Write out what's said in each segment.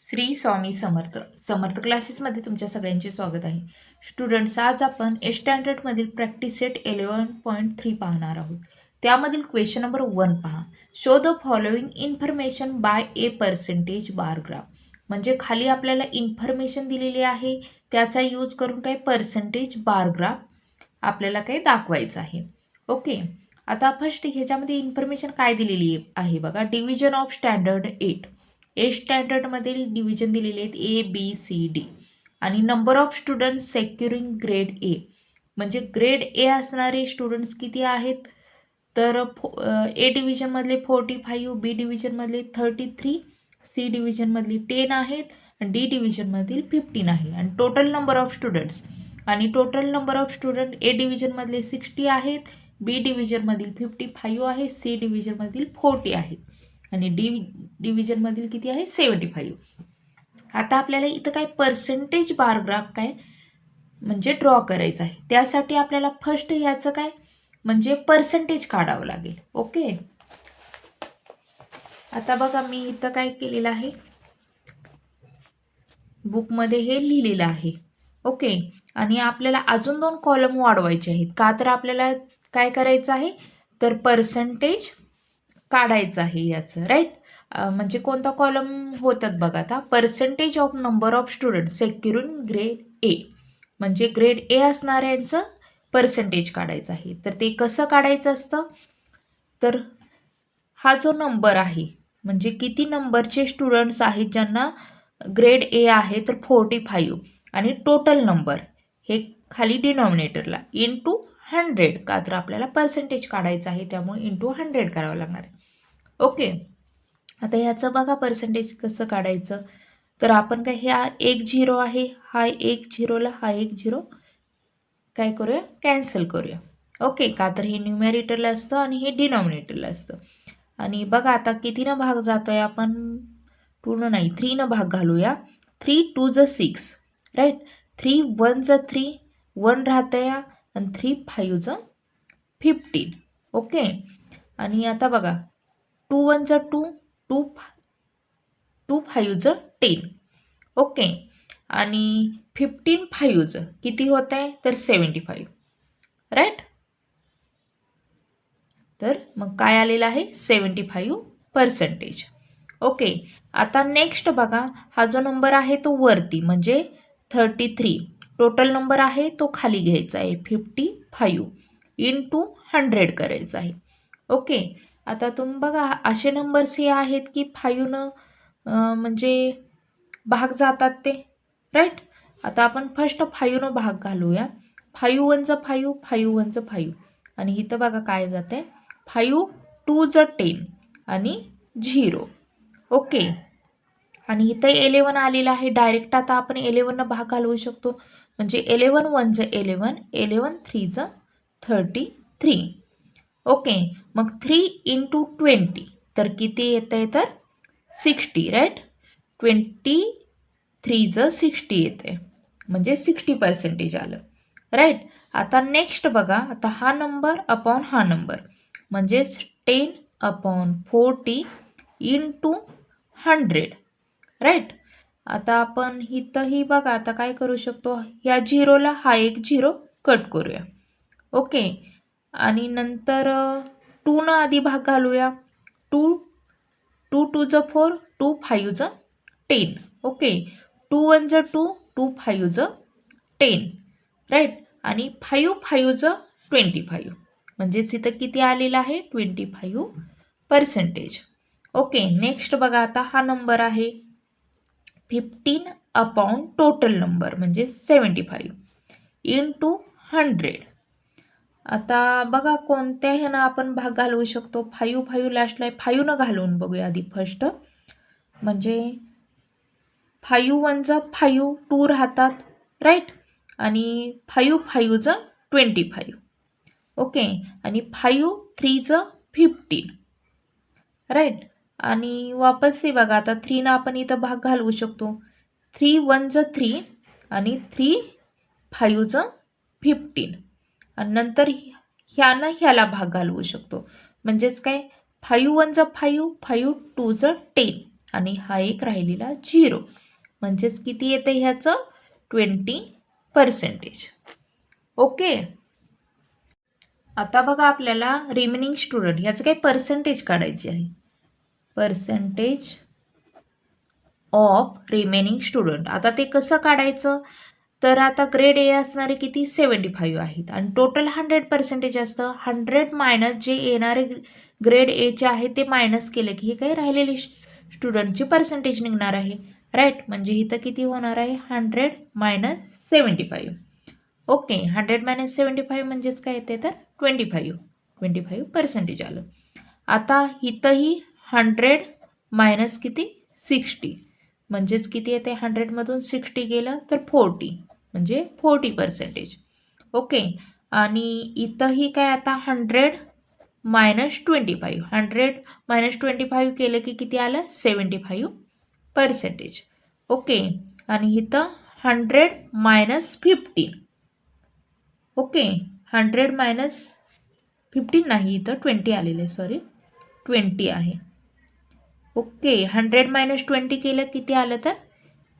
श्री स्वामी समर्थ समर्थ क्लासेसमध्ये तुमच्या सगळ्यांचे स्वागत आहे. स्टुडंट्स, आज आपण स्टँडर्डमधील प्रॅक्टिस सेट 11.3 पाहणार आहोत. त्यामधील क्वेश्चन नंबर 1 पहा. Show the following information bye A percentage bar graph. म्हणजे खाली आपल्याला इन्फॉर्मेशन दिलेली आहे, त्याचा यूज करून काय पर्सेंटेज बार ग्राफ आपल्याला काय दाखवायचं आहे. ओके, आता फर्स्ट ह्याच्यामध्ये इन्फॉर्मेशन काय दिलेली आहे बघा. Division of standard 8. ए स्टँडर्डमधील डिव्हिजन दिलेले आहेत ABCD आणि number of students securing grade A. म्हणजे ग्रेड ए असणारे स्टुडंट्स किती आहेत तर ए डिव्हिजनमधले 45, बी डिव्हिजनमधले 33, सी डिव्हिजनमधली 10 आहेत आणि डी डिव्हिजनमधील 15 आहे. आणि टोटल नंबर ऑफ स्टुडंट्स ए डिव्हिजनमधले 60 आहेत, बी डिव्हिजनमधील 55 आहे, सी डिव्हिजनमधील 40 आहेत आणि डी डिव्हिजनमधील किती आहे 75. आता आपल्याला इथं काय पर्सेंटेज बार ग्राफ काय म्हणजे ड्रॉ करायचं आहे. त्यासाठी आपल्याला फर्स्ट ह्याचं काय म्हणजे पर्सेंटेज काढावं लागेल. ओके, आता बघा मी इथं काय केलेलं आहे, बुकमध्ये हे लिहिलेलं आहे. ओके, आणि आपल्याला अजून 2 कॉलम वाढवायचे आहेत. का तर आपल्याला काय करायचं आहे तर पर्सेंटेज काढायचं आहे याचं, राईट. म्हणजे कोणता कॉलम होतात बघा. आता percentage of number of student सेक्युरिंग grade A, म्हणजे ग्रेड ए असणाऱ्यांचं पर्सेंटेज काढायचं आहे. तर ते कसं काढायचं असतं तर हा जो नंबर आहे म्हणजे किती नंबरचे स्टुडंट्स आहेत ज्यांना ग्रेड ए आहे तर 45 आणि टोटल नंबर हे खाली डिनॉमिनेटरला इंटू 100, का तर आपल्याला पर्सेंटेज काढायचं आहे त्यामुळे इंटू 100 करावं लागणार आहे. ओके, आता ह्याचं बघा पर्सेंटेज कसं काढायचं तर आपण काय हा 1 0 आहे, हा 1 0ला हा 1 0 काय करूया कॅन्सल करूया. ओके, का तर हे न्यूमरेटरला असतं आणि हे डिनॉमिनेटरला असतं. आणि बघा आता कितीनं भाग जातोय आपण, पूर्ण नाही 3 भाग घालूया. 3 2 6, राईट. 3 1 3, 1 राहतं या आणि 3 5 15. ओके, आणि आता बघा 2 1 2, 2 5 10. ओके, आणि 15 5 किती होत आहे तर 75, राईट. तर मग काय आलेलं आहे 75%. ओके, आता नेक्स्ट बघा, हा जो नंबर आहे तो वरती म्हणजे 33, टोटल नंबर आहे तो खाली घ्यायचा आहे 55 इंटू 100 करायचं आहे. ओके, आता तुम्ही बघा असे नंबर्स हे आहेत की 5नं म्हणजे भाग जातात ते, राईट. आता आपण फर्स्ट 5नं भाग घालूया. 5 1 5, 5 1 5 आणि इथं बघा काय जाते 5 2 10 आणि 0. ओके, आणि इथं 11 आलेलं आहे. डायरेक्ट आता आपण 11 भाग घालवू शकतो. म्हणजे 11 1 11, 11 3 33. ओके, मग 3 इंटू 20 तर किती येतं आहे तर 60, राईट. 23 60 येते म्हणजे 60% आलं, राईट. आता नेक्स्ट बघा, आता हा नंबर अपॉन हा नंबर म्हणजेच 10/40 इंटू 100, राईट. आता आपण इथंही बघा आता काय करू शकतो, या 0ला हा एक 0 कट करूया. ओके, आणि नंतर 2नं आधी भाग घालूया. 2 2 2 4, 2 5 10. Okay, 2 1 2, 2 5 10, right. आणि 5 5 25 म्हणजेच इथं किती आलेलं आहे 25%. ओके, नेक्स्ट बघा, आता हा नंबर आहे 15 अपॉन टोटल नंबर म्हणजे 75 इंटू 100. आता बघा कोणत्या ह्यानं आपण भाग घालवू शकतो. 5 5 लास्टला आहे, 5नं घालवून बघूया आधी फर्स्ट. म्हणजे 5 1 5, 2 राहतात, राईट. आणि 5 5 25. ओके, आणि 5 3 15, राईट. आणि वापस हे बघा आता 3नं आपण इथं भाग घालवू शकतो. 3 1 3 आणि 3 5 15 आणि नंतर ह्यानं ह्याला भाग घालवू शकतो. म्हणजेच काय 5 1 5, 5 2 10 आणि हा एक राहिलेला 0. म्हणजेच किती येते ह्याचं 20%. ओके. आता बघा आपल्याला रिमेनिंग स्टुडंट ह्याचं काही पर्सेंटेज काढायची आहे. Percentage of remaining student. आता ते कसं काढायचं, तर आता ग्रेड ए असणारे किती 75 आहेत आणि टोटल 100% असतं. 100 मायनस जे येणारे ग्रेड एचे आहे ते मायनस केले की हे काही राहिलेली स्टुडंटची पर्सेंटेज निघणार आहे. राईट. म्हणजे इथं किती होणार आहे 100 मायनस 75. ओके. 100 मायनस 75 म्हणजेच काय येते तर 25% आलं. आता इथंही 100 मायनस किती 60 म्हणजेच किती येते 100मधून 60 गेलं तर 40 म्हणजे 40%. ओके. आणि इथंही काय आता 100 मायनस 25 100 मायनस 25 केलं की किती आलं 75%. ओके. आणि इथं 100 मायनस 15. ओके. 100 मायनस 15 नाही, इथं 20 आलेलं आहे. सॉरी 20 आहे. ओके. 100 मायनस 20 केलं किती आलं तर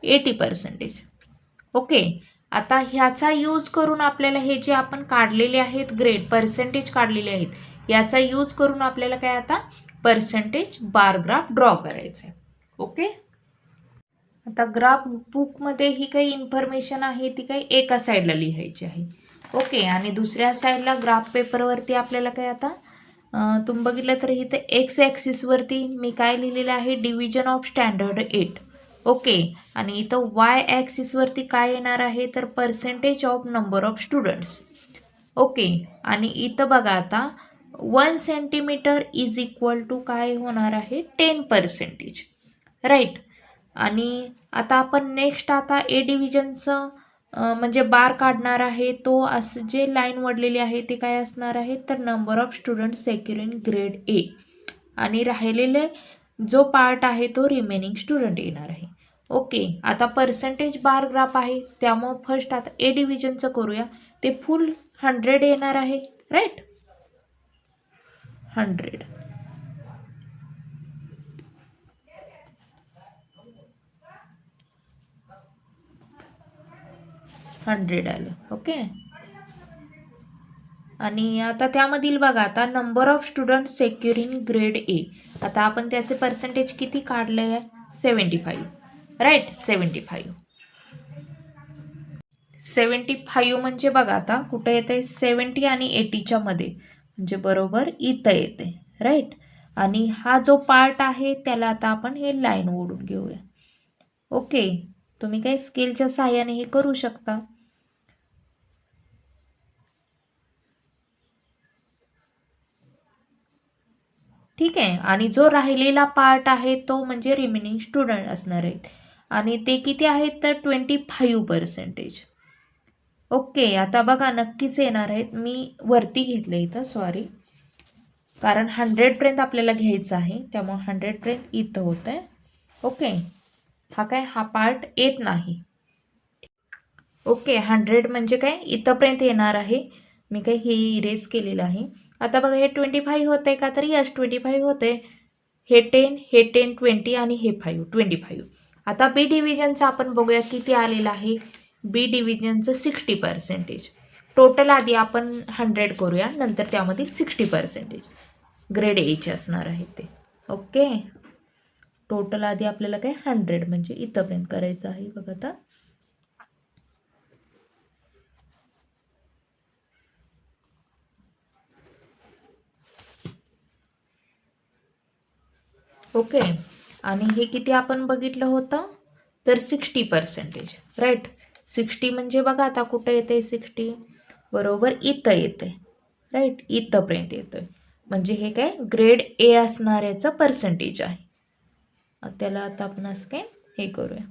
80%. ओके. आता ह्याचा यूज करून आपल्याला हे जे आपण काढलेले आहेत ग्रेड पर्सेंटेज काढलेले आहेत याचा यूज करून आपल्याला काय आता पर्सेंटेज बार ग्राफ ड्रॉ करायचं आहे. ओके. आता ग्राफ बुकमध्ये ही काही इन्फॉर्मेशन आहे ती काही एका साईडला लिहायची आहे. ओके. आणि दुसऱ्या साईडला ग्राफ पेपरवरती आपल्याला काय आता तुम्ही बघितलं तर इथं एक्स ॲक्सिसवरती मी काय लिहिलेलं आहे डिव्हिजन ऑफ स्टँडर्ड 8. ओके. आणि इथं वाय ॲक्सिसवरती काय येणार आहे तर percentage of number of students. Okay. आणि इथं बघा आता 1 सेंटीमीटर इज इक्वल टू काय होणार आहे 10%. राईट. आणि आता आपण नेक्स्ट आता ए डिव्हिजनचं म्हणजे बार काढणार आहे. तो असं जे लाईन वडलेली आहे ते काय असणार आहे तर number of student secure in grade A. आणि राहिलेले जो पार्ट आहे तो रिमेनिंग स्टुडंट येणार आहे. ओके. आता पर्सेंटेज बार ग्राफ आहे त्यामुळं फर्स्ट आता ए डिव्हिजनचं करूया. ते फुल 100 येणार आहे. राईट. 100 आलं. ओके. आणि आता त्यामधील बघा आता number of student secure in grade A. आता आपण त्याचे पर्सेंटेज किती काढले आहे 75. राईट. 75 म्हणजे बघा आता कुठं येते 70 आणि 80च्या मध्ये म्हणजे बरोबर इथं येते. राईट. आणि हा जो पार्ट आहे त्याला आता आपण हे लाईन ओढून घेऊया. ओके. तुम्ही काही स्केलच्या सहाय्याने हे करू शकता. ठीक आहे. आणि जो राहिलेला पार्ट आहे तो म्हणजे रिमेनिंग स्टुडंट असणार आहेत आणि ते किती आहेत तर 25%. ओके. आता बघा नक्कीच येणार आहेत. मी वरती घेतलं इथं सॉरी कारण 100पर्यंत आपल्याला घ्यायचं आहे त्यामुळे 100पर्यंत इथं होतं आहे. ओके. हा पार्ट येत नाही. ओके. 100 म्हणजे काय इथंपर्यंत येणार आहे. मी काही हे इरेज केलेलं आहे. आता बघा हे 25 होते का तर यस 25 होते. हे 10 हे 10 20 आणि हे 5 25. आता बी डिव्हिजनचं आपण बघूया किती आलेलं आहे. बी डिव्हिजनचं 60%. टोटल आधी आपण 100 करूया नंतर त्यामध्ये 60% ग्रेड एचे असणार आहे ते. ओके. टोटल आधी आपल्याला काय 100 म्हणजे इथंपर्यंत करायचं आहे बघा आता. ओके. आणि हे किती आपण बघितलं होतं तर 60%. राईट. 60 म्हणजे बघा आता कुठं येते 60 बरोबर इथं येते. राईट. इथंपर्यंत येतोय म्हणजे हे काय ग्रेड ए असणाऱ्याचं पर्सेंटेज आहे. त्याला आता आपण असं काय हे करूया.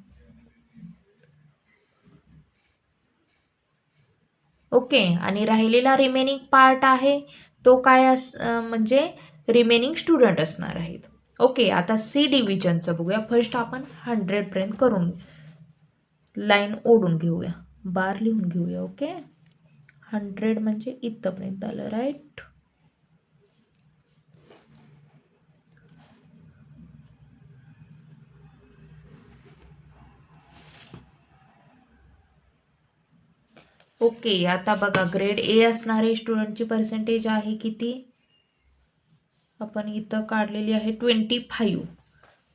ओके. आणि राहिलेला रिमेनिंग पार्ट आहे तो काय म्हणजे रिमेनिंग स्टुडंट असणार आहेत. ओके. आता सी डिव्हिजनचं बघूया. फर्स्ट आपण 100पर्यंत करून लाईन ओढून घेऊया बार लिहून घेऊया. ओके. 100 म्हणजे इथंपर्यंत आलं. राईट. ओके, आता बघा ग्रेड ए असणारे स्टुडंटची पर्सेंटेज आहे किती, आपण इथं काढलेली आहे 25,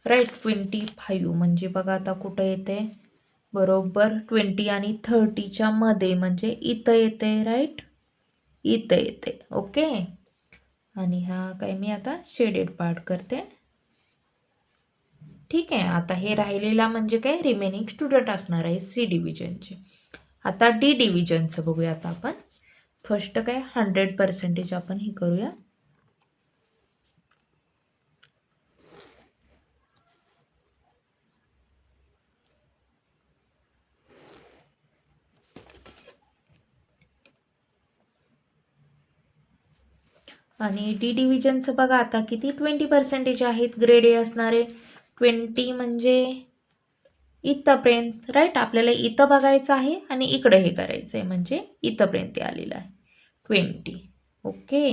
राईट. 25 म्हणजे बघा आता कुठं येते, बरोबर 20 आणि 30च्या मध्ये, म्हणजे इथं येते, राईट, इथं येते. ओके, आणि हा काय मी आता शेडेड पार्ट करते. ठीक आहे, आता हे राहिलेला म्हणजे काय रिमेनिंग स्टुडंट असणार आहे सी डिव्हिजनचे. आता डी डिव्हिजनचं बघूया. आता आपण फर्स्ट काय 100% आपण हे करूया. आणि डी डिव्हिजनचं बघा आता किती 20% आहेत ग्रेड ए असणारे. 20 म्हणजे इथंपर्यंत, राईट. आपल्याला इथं बघायचं आहे आणि इकडे हे करायचं आहे, म्हणजे इथंपर्यंत आलेलं आहे 20. ओके,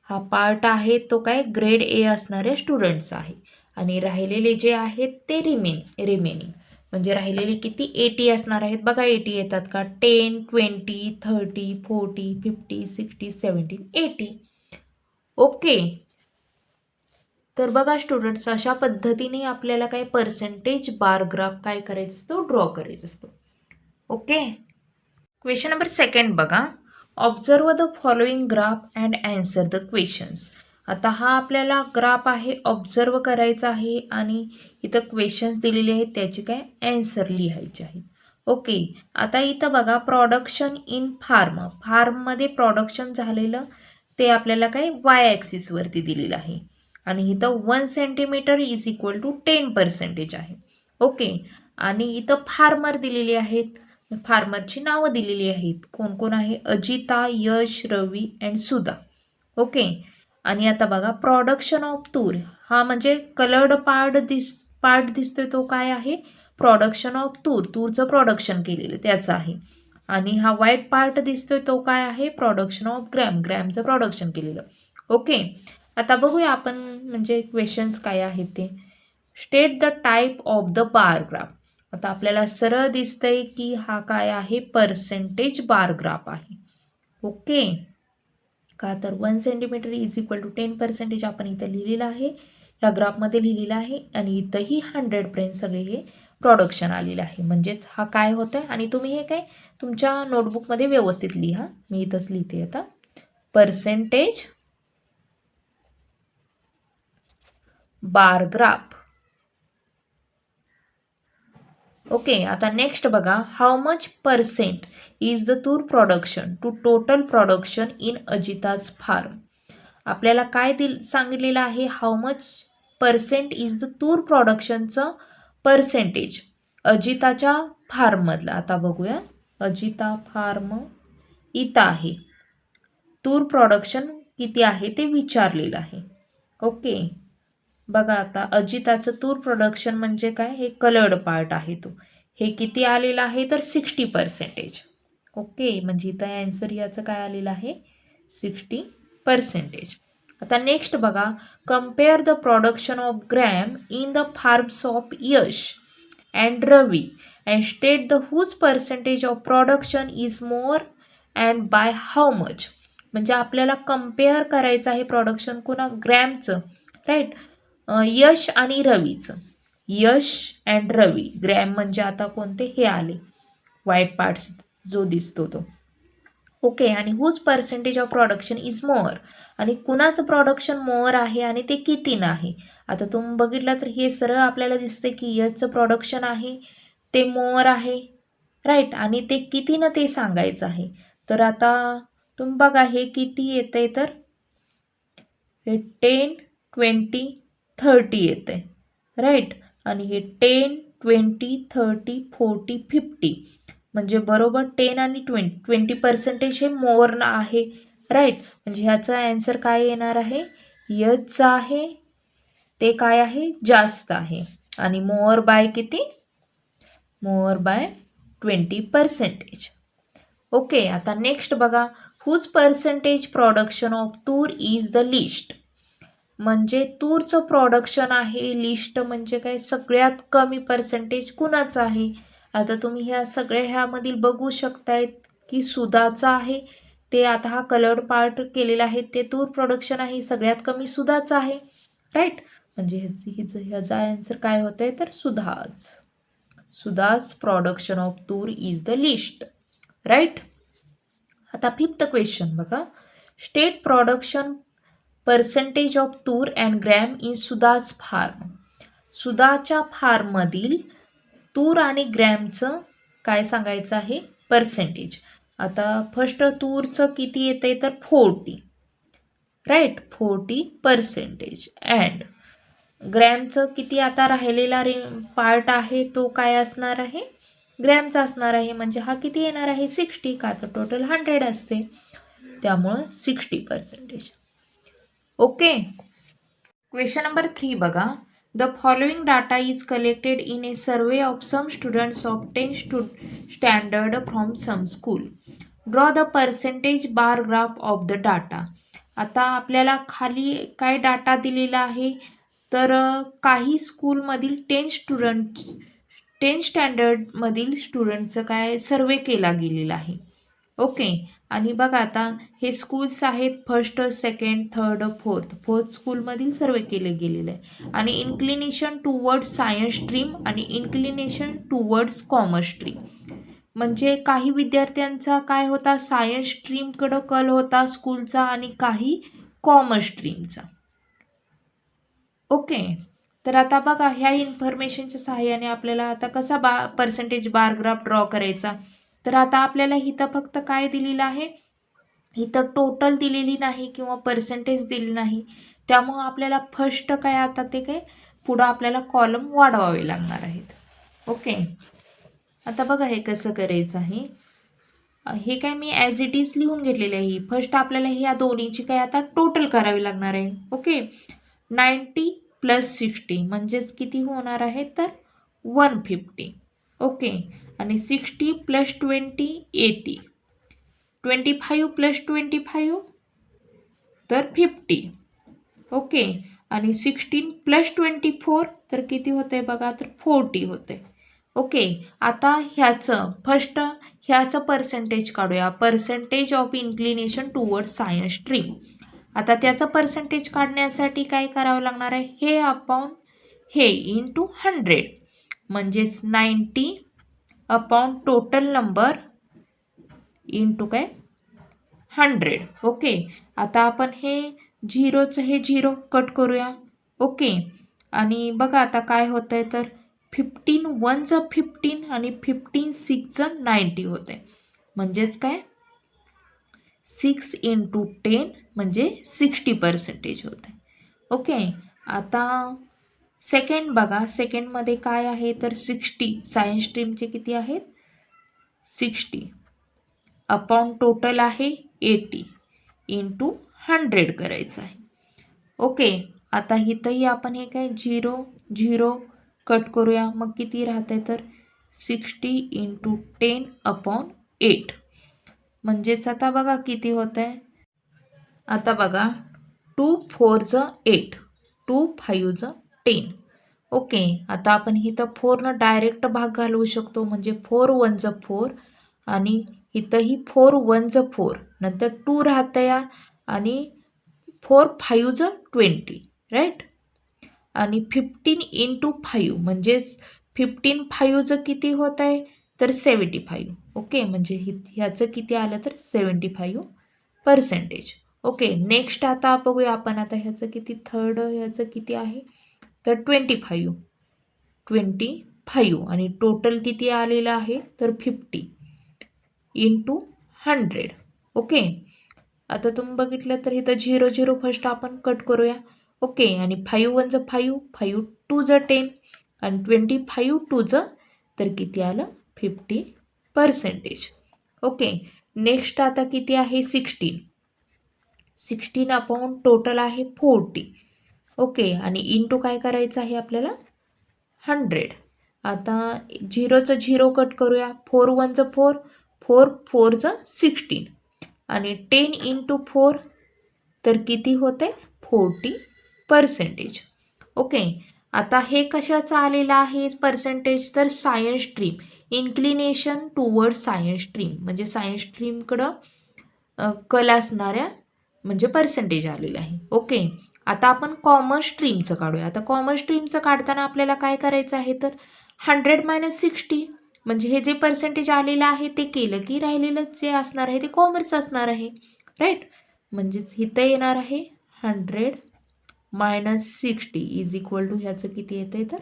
हा पार्ट आहे तो काय ग्रेड ए असणाऱ्या स्टुडंट्स आहे. आणि राहिलेले जे आहेत ते रिमेनिंग म्हणजे राहिलेले किती 80 असणार आहेत. बघा 80 येतात का, 10, 20, 30, 40, 50, 60, 70, 80. ओके, तर बघा स्टुडंट्स, अशा पद्धतीने आपल्याला काय पर्सेंटेज बार ग्राफ काय करायचा असतो, ड्रॉ करायचा असतो. ओके, क्वेश्चन नंबर 2 बघा. Observe the following graph and answer the questions. आता हा आपल्याला ग्राफ आहे, ऑब्झर्व करायचा आहे आणि इथं क्वेश्चन्स दिलेले आहेत, त्याची काय अँसर लिहायची आहे. ओके, आता इथं बघा प्रोडक्शन इन फार्ममध्ये प्रोडक्शन झालेलं ते आपल्याला काय वाय ॲक्सिसवरती दिलेलं आहे. आणि इथं 1 सेंटीमीटर इज इक्वल टू 10% आहे. ओके, आणि इथं फार्मर दिलेले आहेत, फार्मरची नावं दिलेली आहेत. कोण कोण आहे, अजिता, यश, रवी अँड सुधा. ओके, आणि आता बघा प्रोडक्शन ऑफ तूर, हा म्हणजे कलर्ड पार्ट दिसतोय तो काय आहे, प्रोडक्शन ऑफ तूरचं प्रोडक्शन केलेलं त्याचं आहे. आणि हा व्हाईट पार्ट दिसतोय तो काय आहे, प्रोडक्शन ऑफ ग्रॅमचं प्रोडक्शन केलेलं. ओके, आता बघूया आपण म्हणजे क्वेश्चन्स काय आहेत ते. State the type of the bar graph. आता आपल्याला सरळ दिसतंय की हा काय आहे, पर्सेंटेज बार ग्राफ आहे. ओके, का तर 1 सेंटीमीटर इज इक्वल टू 10% आपण इथं लिहिलेलं आहे, या ग्राफमध्ये लिहिलेलं आहे. आणि इथंही 100% सगळे हे प्रोडक्शन आलेलं आहे. म्हणजेच हा काय होतं, आणि तुम्ही हे काय तुमच्या नोटबुकमध्ये व्यवस्थित लिहा, मी इथंच लिहिते आता. Percentage bar graph. ओके, आता नेक्स्ट बघा. How much percent is the tur production to total production in Ajita's farm. आपल्याला काय सांगितलेलं आहे, how much percent is the tur प्रोडक्शनचं पर्सेंटेज अजिताच्या फार्ममधलं. आता बघूया, अजिता फार्म इथं आहे, तूर प्रोडक्शन किती आहे ते विचारलेलं आहे. ओके, बघा आता अजिताचं तूर प्रोडक्शन म्हणजे काय, हे कलर्ड पार्ट आहे तो, हे किती आलेलं आहे तर 60%. ओके, म्हणजे इथं ॲन्सर याचं काय आलेलं आहे, 60%. आता नेक्स्ट बघा. Compare the production of gram in the farms of Yash and Ravi and state the whose percentage of production is more and by how much. म्हणजे आपल्याला कम्पेअर करायचं आहे प्रोडक्शन कोणा, ग्रॅमचं, राईट, यश आणि रवीचं. यश अँड रवी, ग्रॅम म्हणजे आता कोणते हे आले व्हाईट पार्ट्स जो दिसतो तो. ओके, आणि whose percentage of production is more, आणि कुणाचं प्रोडक्शन मोअर आहे आणि ते किती नाही. आता तुम्ही बघितलं तर हे सरळ आपल्याला दिसतं की यशचं प्रोडक्शन आहे ते मोअर आहे, राईट, आणि ते कितीनं ते सांगायचं आहे. तर आता तुम्ही बघा हे किती येतंय, तर हे 10, 20, 30 येते, राईट. आणि हे 10, 20, 30, 40, 50 म्हणजे बरोबर 10 आणि 20% हे मोर आहे, राईट. म्हणजे ह्याचा ॲन्सर काय येणार आहे, यचचं आहे ते काय आहे, जास्त आहे. आणि मोअर बाय किती, मोअर बाय 20%. ओके, आता नेक्स्ट बघा. Whose percentage production of tur is the list. म्हणजे तूरचं प्रोडक्शन आहे, लिस्ट म्हणजे काय, सगळ्यात कमी पर्सेंटेज कुणाचं आहे. आता तुम्ही ह्या सगळ्या ह्यामधील बघू शकतायत की सुधाचं आहे. ते आता हा कलर्ड पार्ट केलेला आहे ते तूर प्रोडक्शन आहे, सगळ्यात कमी सुधाचं आहे. राईट, म्हणजे ह्याचा आन्सर काय होतं आहे तर Sudha's production of tur is the least. Right. आता 5th क्वेश्चन बघा. State production percentage of tur and gram in Sudha's farm. सुधाच्या फार्ममधील तूर आणि ग्रॅमचं काय सांगायचं आहे पर्सेंटेज. आता फर्स्ट तूरचं किती येतंय तर 40. राईट, 40% अँड ग्रॅमचं किती आता राहिलेला पार्ट आहे तो काय असणार आहे ग्रॅमचा असणार आहे. म्हणजे हा किती येणार आहे 60, का तर टोटल 100 असते त्यामुळं 60%. ओके. क्वेश्चन नंबर 3 बघा. The following data is collected in a survey of some students of 10th standard from some school. Draw the percentage bar graph of the data. आता आपल्याला खाली काय डाटा दिलेला आहे तर काही स्कूलमधील 10th स्टँडर्डमधील स्टुडंटचं काय सर्वे केला गेलेला आहे. ओके. आणि बघा आता हे स्कूल्स आहेत फर्स्ट, सेकंड, थर्ड, फोर्थ स्कूलमधील सर्वे केले गेलेले आहे. आणि इन्क्लिनेशन टुवर्ड्स सायन्स स्ट्रीम आणि इन्क्लिनेशन टुवर्ड्स कॉमर्स स्ट्रीम. म्हणजे काही विद्यार्थ्यांचा काय होता सायन्स स्ट्रीमकडं कल होता स्कूलचा आणि काही कॉमर्स स्ट्रीमचा. ओके. तर आता बघा ह्या इन्फॉर्मेशनच्या सहाय्याने आपल्याला आता कसा पर्सेंटेज बार ग्राफ ड्रॉ करायचा. तर आता आपल्याला इथं फक्त काय दिलेलं आहे, इथं टोटल दिलेली नाही किंवा पर्सेंटेज दिली नाही. त्यामुळं आपल्याला फर्स्ट काय आता ते काय पुढं आपल्याला कॉलम वाढवावे लागणार आहेत. ओके. आता बघा हे कसं करायचं आहे. हे काय मी ॲज इट इज लिहून घेतलेले आहे. फर्स्ट आपल्याला ह्या दोन्हीची काय आता टोटल करावी लागणार आहे. ओके. 90 + 60 म्हणजेच किती होणार आहे तर 150. ओके. आणि 60 + 20 80. 25 + 25 तर 50. ओके. आणि 16 + 24 तर किती होते बघा तर 40 होते. ओके. आता ह्याचं पर्सेंटेज काढूया. Percentage of inclination towards science stream. आता त्याचं पर्सेंटेज काढण्यासाठी काय करावं लागणार आहे हे अपॉन हे इंटू 100 म्हणजेच 90 अपॉन टोटल नंबर इंटू काय 100. ओके. आता आपण हे झिरोचं हे 0 कट करूया. ओके. आणि बघा आता काय होतं आहे तर 15 1चं 15 आणि 15 6चं 90 होते. म्हणजेच काय 6 × 10 म्हणजे 60% होते. ओके. आता सेकंड बघा. सेकंडमध्ये काय आहे तर 60 सायन्स स्ट्रीमचे किती आहेत 60 अपॉन टोटल आहे 80 × 100 करायचं आहे. ओके. आता इथंही आपण हे काय 0 कट करूया. मग किती राहते तर 60 × 10 अपॉन 8 म्हणजेच आता बघा किती होत आहे. आता बघा 2 4चं 8 2 5चं 10. ओके. आता आपण इथं 4नं डायरेक्ट भाग घालवू शकतो म्हणजे 4 1चं 4 आणि इथंही 4 1चं 4 नंतर 2 राहतं या आणि 4 5चं 20. राईट. आणि 15 × 5 म्हणजेच 15 5चं किती होत आहे तर 75. ओके. म्हणजे ह्याचं किती आलं तर 75%. ओके. नेक्स्ट आता बघूया आपण आता ह्याचं किती थर्ड ह्याचं किती आहे तर 25 आणि टोटल किती आलेलं आहे तर 50 × 100. ओके. आता तुम्ही बघितलं तर इथं 0 फर्स्ट आपण कट करूया. ओके. आणि 5 1चं 5 5 2चं 10 आणि 25 2चं तर किती आलं 50%. ओके. नेक्स्ट आता किती आहे 16 अपॉन टोटल आहे 40. ओके. आणि इंटू काय करायचं आहे आपल्याला 100. आता 0चं 0 कट करूया. 4 1चं 4 4 4चं 16 आणि 10 × 4 तर किती होते 40%. ओके. आता हे कशाचं आलेलं आहे पर्सेंटेज, तर science stream, inclination toward science stream, म्हणजे सायन्स स्ट्रीमकडं कल असणाऱ्या म्हणजे पर्सेंटेज आलेलं आहे. ओके, आता आपण कॉमर्स स्ट्रीमचं काढूया. आता कॉमर्स स्ट्रीमचं काढताना आपल्याला काय करायचं आहे, तर 100 - 60 म्हणजे हे जे पर्सेंटेज आलेलं आहे ते केलं की राहिलेलं जे असणार आहे ते कॉमर्स असणार आहे, राईट. म्हणजेच इथं येणार आहे 100 - 60 इज इक्वल टू ह्याचं किती येतं आहे, तर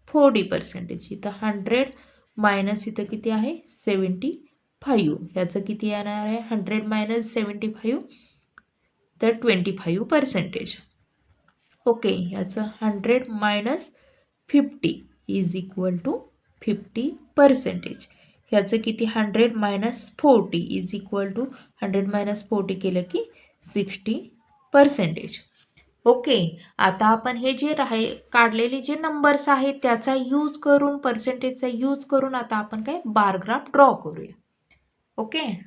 40%. इथं 100 - इथं किती आहे 75, ह्याचं किती येणार आहे 100 - 75 तर 25%. ओके, ह्याचं 100 - 50 इज इक्वल टू 50%. ह्याचं किती 100 - 40 इज इक्वल टू 100 - 40 केलं की 60%. ओके, आता आपण हे जे काढलेले जे नंबर्स आहेत त्याचा यूज करून, पर्सेंटेजचा यूज करून आता आपण काय बार ग्राफ ड्रॉ करूया. ओके,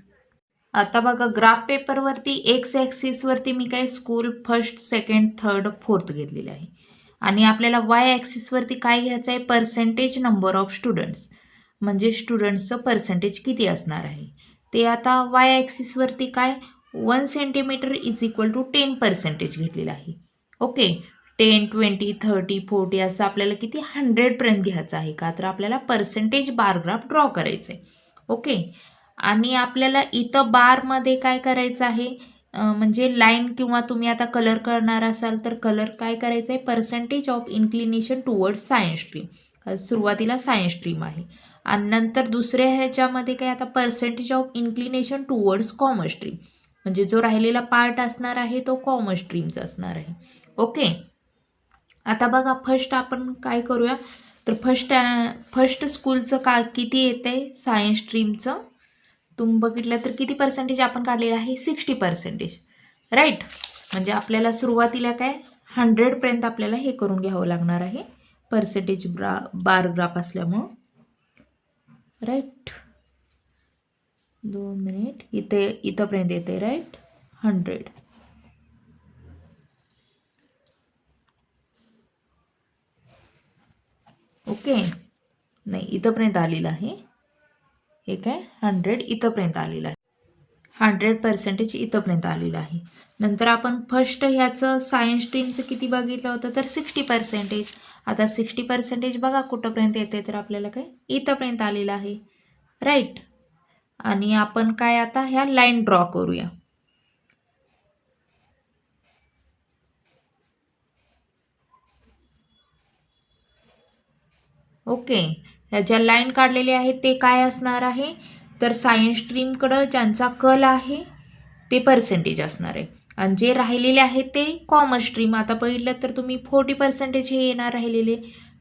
आता बघा ग्राफ पेपरवरती एक्स ॲक्सिसवरती मी काय school first, second, third, fourth घेतलेले आहे आणि आपल्याला वाय ॲक्सिसवरती काय घ्यायचं आहे, पर्सेंटेज नंबर ऑफ स्टुडंट्स, म्हणजे स्टुडंट्सचं पर्सेंटेज किती असणार आहे ते. आता वाय ॲक्सिसवरती काय 1 सेंटीमीटर इज इक्वल टू 10% घेतलेलं आहे. ओके, 10, 20, 30, 40 असं आपल्याला किती 100पर्यंत घ्यायचं आहे का, तर आपल्याला पर्सेंटेज बार ग्राफ ड्रॉ करायचं आहे. ओके, आणि आपल्याला इथं बारमध्ये काय करायचं आहे, म्हणजे लाईन किंवा तुम्ही आता कलर करणार असाल तर कलर काय करायचं आहे, percentage of inclination towards science stream, सुरुवातीला सायन्स स्ट्रीम आहे आणि नंतर दुसऱ्या ह्याच्यामध्ये काय आता percentage of inclination towards commerce stream, म्हणजे जो राहिलेला पार्ट असणार आहे तो कॉमर्स स्ट्रीमचा असणार आहे. ओके, आता बघा फर्स्ट आपण काय करूया, तर फर्स्ट स्कूलचं का किती येते सायन्स स्ट्रीमचं तुम्ही बघितलं तर किती पर्सेंटेज आपण काढलेलं आहे 60%, राईट. म्हणजे आपल्याला सुरुवातीला काय 100पर्यंत आपल्याला हे करून घ्यावं लागणार आहे पर्सेंटेज बार ग्राफ असल्यामुळं, राईट. 2 मिनिट, इथंपर्यंत येते राईट 100. ओके, नाही इथंपर्यंत आलेलं आहे, हे काय 100 इथंपर्यंत आलेलं आहे, 100% इथंपर्यंत आलेलं आहे. नंतर आपण फर्स्ट ह्याचं सायन्स स्ट्रीमचं किती बघितलं होतं, तर 60%. आता 60% बघा कुठंपर्यंत येते, तर आपल्याला काय इथंपर्यंत आलेलं आहे, राईट. आणि आपण काय आता ह्या लाईन ड्रॉ करूया. ओके, ह्या ज्या लाईन काढलेल्या आहेत ते काय असणार आहे, तर सायन्स स्ट्रीमकडं ज्यांचा कल आहे ते पर्सेंटेज असणार आहे आणि जे राहिलेले आहेत ते कॉमर्स स्ट्रीम. आता बघितलं तर तुम्ही 40% हे येणार राहिलेले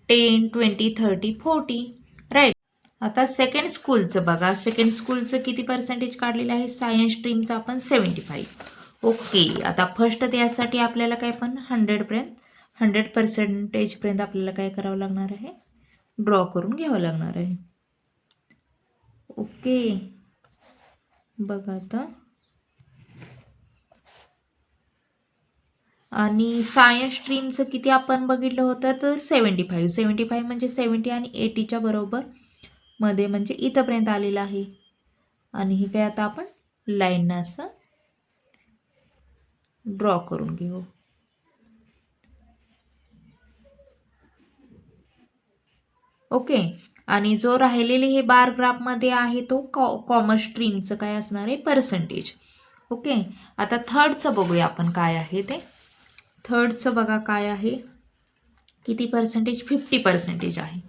10, 20, 30, 40, राईट. आता सेकंड स्कूलचं बघा, सेकंड स्कूलचं किती पर्सेंटेज काढलेलं आहे सायन्स स्ट्रीमचं आपण 75. ओके, आता फर्स्ट त्यासाठी आपल्याला काय पण 100% आपल्याला काय करावं लागणार आहे, ड्रॉ करून घ्यावं लागणार आहे. ओके, बघा आता. आणि सायन्स स्ट्रीमचं किती आपण बघितलं होतं, तर 75 म्हणजे 70 आणि 80च्या बरोबर मध्ये, म्हणजे इथंपर्यंत आलेलं आहे. आणि हे काय आता आपण लाईननं असं ड्रॉ करून घेऊ. ओके, आणि जो राहिलेले हे बार ग्राफमध्ये आहे तो कॉमर्स स्ट्रीमचं काय असणार आहे पर्सेंटेज. ओके, आता थर्डचं बघूया आपण काय आहे ते. थर्डचं बघा काय आहे, किती पर्सेंटेज 50% आहे,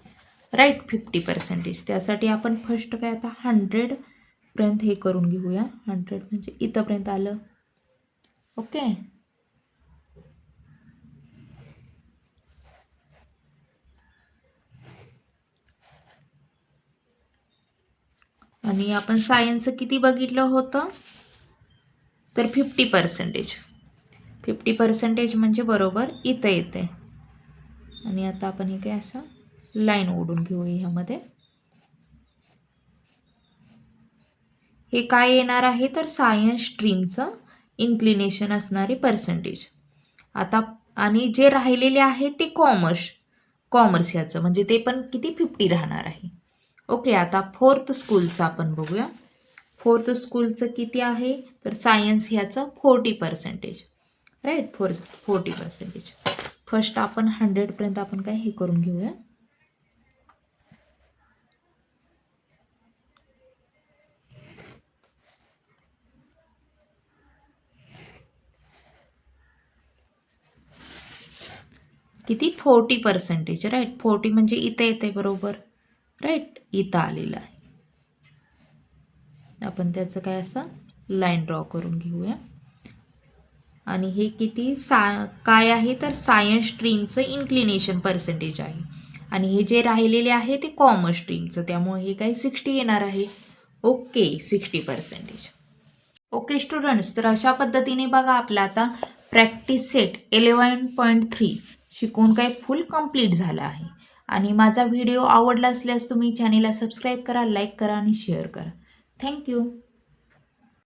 राईट. 50%, त्यासाठी आपण फर्स्ट काय आता 100पर्यंत हे करून घेऊया. 100 म्हणजे इथंपर्यंत आलं. ओके, आणि आपण सायन्सचं किती बघितलं होतं, तर 50%. 50% म्हणजे बरोबर इथं येते. आणि आता आपण हे काय असं लाईन ओढून घेऊया ह्यामध्ये. हे काय येणार आहे, तर सायन्स स्ट्रीमचं इन्क्लिनेशन असणारे पर्सेंटेज. आता आणि जे राहिलेले आहे ते कॉमर्स, कॉमर्स ह्याचं, म्हणजे ते पण किती 50 राहणार आहे. ओके, आता फोर्थ स्कूलचं आपण बघूया. फोर्थ स्कूलचं किती आहे, तर सायन्स ह्याचं 40%, राईट. 40%. फर्स्ट आपण 100पर्यंत आपण काय हे करून घेऊया. किती 40%, राईट. 40 म्हणजे इथं येते बरोबर, राईट. इथं आलेलं आहे. आपण त्याचं काय असं लाईन ड्रॉ करून घेऊया. आणि हे किती काय आहे, तर सायन्स स्ट्रीमचं इन्क्लिनेशन पर्सेंटेज आहे. आणि हे जे राहिलेले आहे ते कॉमर्स स्ट्रीमचं, त्यामुळे हे काय 60 येणार आहे. ओके, 60%. ओके स्टुडंट्स, तर अशा पद्धतीने बघा आपला आता प्रॅक्टिस सेट 11.3 शिकून काय फुल कंप्लीट झाला आहे. आणि माझा व्हिडिओ आवडला असल्यास तुम्ही चॅनेलला सबस्क्राईब करा, लाईक करा आणि शेअर करा. थँक्यू.